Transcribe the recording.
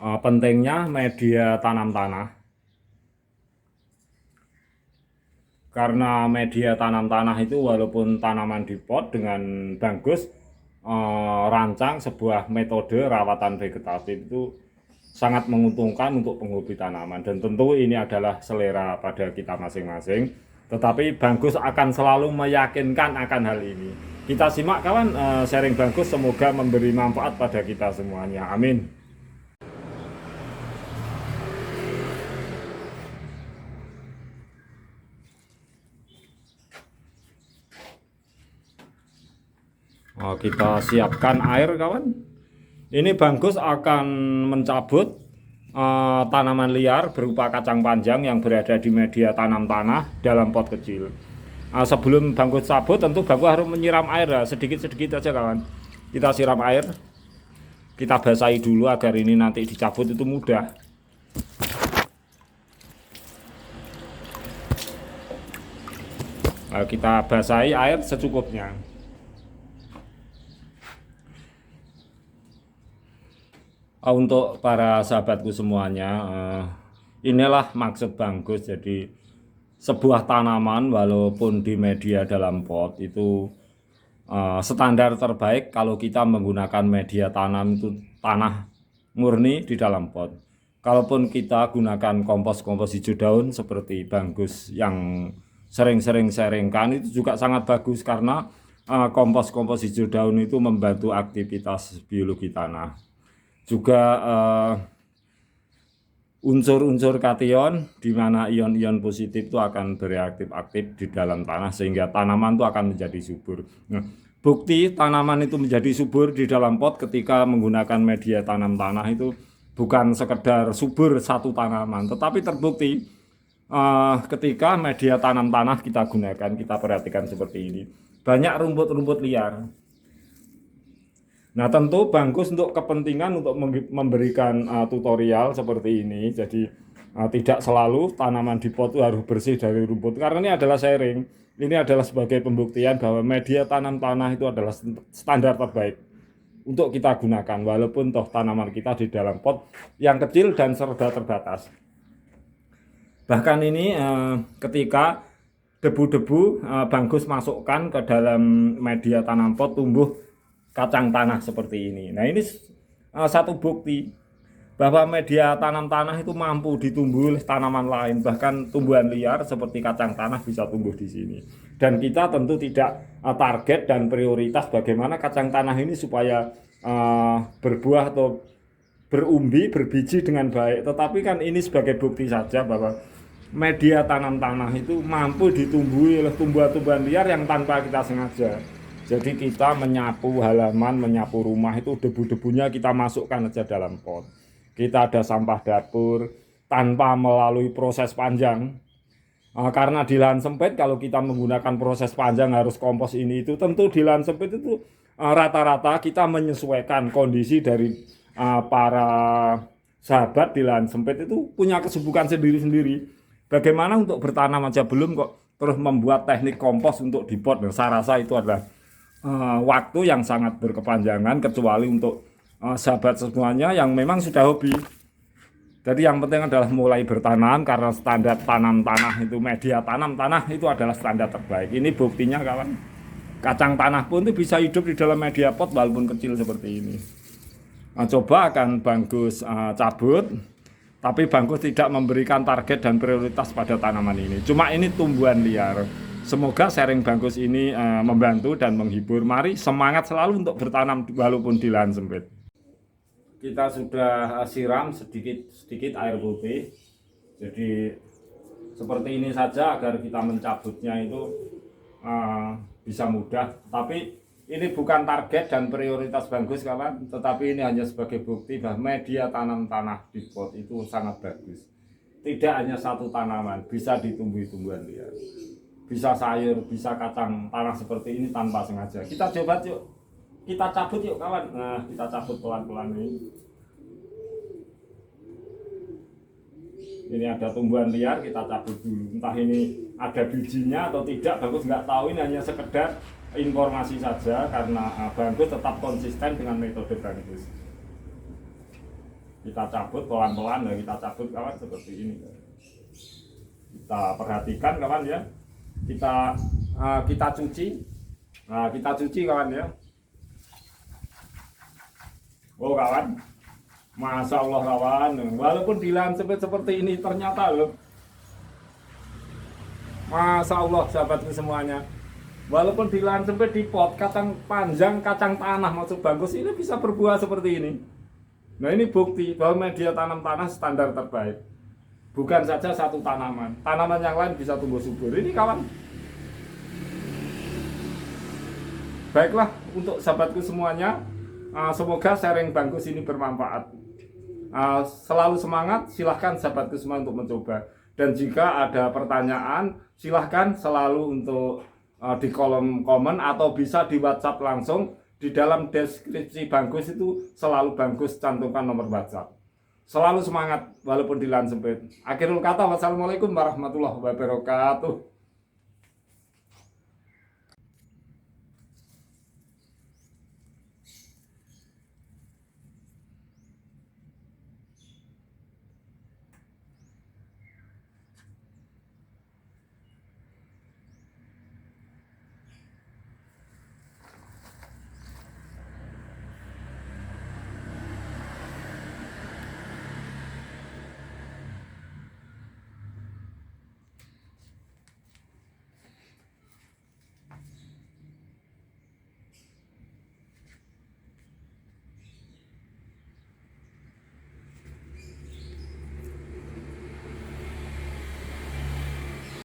Pentingnya media tanam tanah, karena media tanam tanah itu walaupun tanaman di pot dengan bagus, rancang sebuah metode rawatan vegetatif itu sangat menguntungkan untuk penghobi tanaman, dan tentu ini adalah selera pada kita masing-masing, tetapi Bagus akan selalu meyakinkan akan hal ini. Kita simak kawan, sharing Bagus, semoga memberi manfaat pada kita semuanya, amin. Kita siapkan air kawan. Ini Bagus akan mencabut tanaman liar berupa kacang panjang yang berada di media tanam tanah dalam pot kecil. Sebelum Bagus cabut, tentu Bagus harus menyiram air, sedikit-sedikit aja kawan. Kita siram air, kita basahi dulu agar ini nanti dicabut itu mudah. Kita basahi air secukupnya. Untuk para sahabatku semuanya, inilah maksud Bagus. Jadi sebuah tanaman walaupun di media dalam pot itu standar terbaik kalau kita menggunakan media tanam itu tanah murni di dalam pot. Kalaupun kita gunakan kompos hijau daun seperti Bagus yang sering-sering sharingkan, itu juga sangat bagus karena kompos hijau daun itu membantu aktivitas biologi tanah. Juga unsur-unsur kation, di mana ion-ion positif itu akan bereaktif aktif di dalam tanah sehingga tanaman itu akan menjadi subur. Nah, bukti tanaman itu menjadi subur di dalam pot ketika menggunakan media tanam tanah itu bukan sekedar subur satu tanaman, tetapi terbukti ketika media tanam tanah kita gunakan, kita perhatikan seperti ini, banyak rumput-rumput liar. Nah, tentu Bagus untuk kepentingan untuk memberikan tutorial seperti ini. Jadi tidak selalu tanaman di pot itu harus bersih dari rumput, karena ini adalah sharing. Ini adalah sebagai pembuktian bahwa media tanam tanah itu adalah standar terbaik untuk kita gunakan, walaupun toh tanaman kita di dalam pot yang kecil dan serba terbatas. Bahkan ini ketika debu-debu Bagus masukkan ke dalam media tanam pot, tumbuh kacang tanah seperti ini. Nah, ini satu bukti bahwa media tanam tanah itu mampu ditumbuh oleh tanaman lain, bahkan tumbuhan liar seperti kacang tanah bisa tumbuh di sini. Dan kita tentu tidak target dan prioritas bagaimana kacang tanah ini supaya berbuah atau berumbi, berbiji dengan baik, tetapi kan ini sebagai bukti saja bahwa media tanam tanah itu mampu ditumbuhi oleh tumbuhan-tumbuhan liar yang tanpa kita sengaja. Jadi kita menyapu halaman, menyapu rumah itu debu-debunya kita masukkan aja dalam pot. Kita ada sampah dapur tanpa melalui proses panjang. Karena di lahan sempit kalau kita menggunakan proses panjang harus kompos ini itu, tentu di lahan sempit itu rata-rata kita menyesuaikan kondisi dari para sahabat di lahan sempit itu punya kesibukan sendiri-sendiri. Bagaimana untuk bertanam aja belum kok terus membuat teknik kompos untuk di pot. Saya rasa itu adalah waktu yang sangat berkepanjangan, kecuali untuk sahabat semuanya yang memang sudah hobi. Jadi yang penting adalah mulai bertanam, karena standar tanam tanah itu, media tanam tanah itu adalah standar terbaik. Ini buktinya kawan, kacang tanah pun itu bisa hidup di dalam media pot walaupun kecil seperti ini. Coba akan Bagus cabut, tapi Bagus tidak memberikan target dan prioritas pada tanaman ini, cuma ini tumbuhan liar. Semoga sharing Bagus ini membantu dan menghibur. Mari semangat selalu untuk bertanam walaupun di lahan sempit. Kita sudah siram sedikit air putih. Jadi seperti ini saja agar kita mencabutnya itu bisa mudah. Tapi ini bukan target dan prioritas Bagus kawan, tetapi ini hanya sebagai bukti bahwa media tanam tanah di pot itu sangat bagus. Tidak hanya satu tanaman, bisa ditumbuhi tumbuhan liar, bisa sayur, bisa kacang tanah seperti ini tanpa sengaja. Kita coba yuk, kita cabut yuk kawan. Nah, kita cabut pelan-pelan ini. Ini ada tumbuhan liar, kita cabut dulu. Entah ini ada bijinya atau tidak, Bagus nggak tahu. Ini hanya sekedar informasi saja, karena Bagus tetap konsisten dengan metode Bagus. Kita cabut pelan-pelan, kita cabut kawan seperti ini. Kita perhatikan kawan ya. Kita cuci. Nah, kita cuci kawan ya. Oh kawan, Masya Allah kawan, walaupun di lahan sempit seperti ini ternyata loh, Masya Allah sahabatku semuanya, walaupun di lahan sempit di pot kacang panjang, kacang tanah masuk bagus, ini bisa berbuah seperti ini. Nah ini bukti bahwa media tanam tanah standar terbaik. Bukan saja satu tanaman yang lain bisa tumbuh subur. Ini kawan. Baiklah untuk sahabatku semuanya, semoga sharing bagus ini bermanfaat. Selalu semangat, silahkan sahabatku semua untuk mencoba. Dan jika ada pertanyaan, silahkan selalu untuk di kolom komen atau bisa di WhatsApp langsung. Di dalam deskripsi bagus itu selalu bagus cantumkan nomor WhatsApp. Selalu semangat walaupun di lahan sempit. Akhirul kata, wassalamualaikum warahmatullahi wabarakatuh.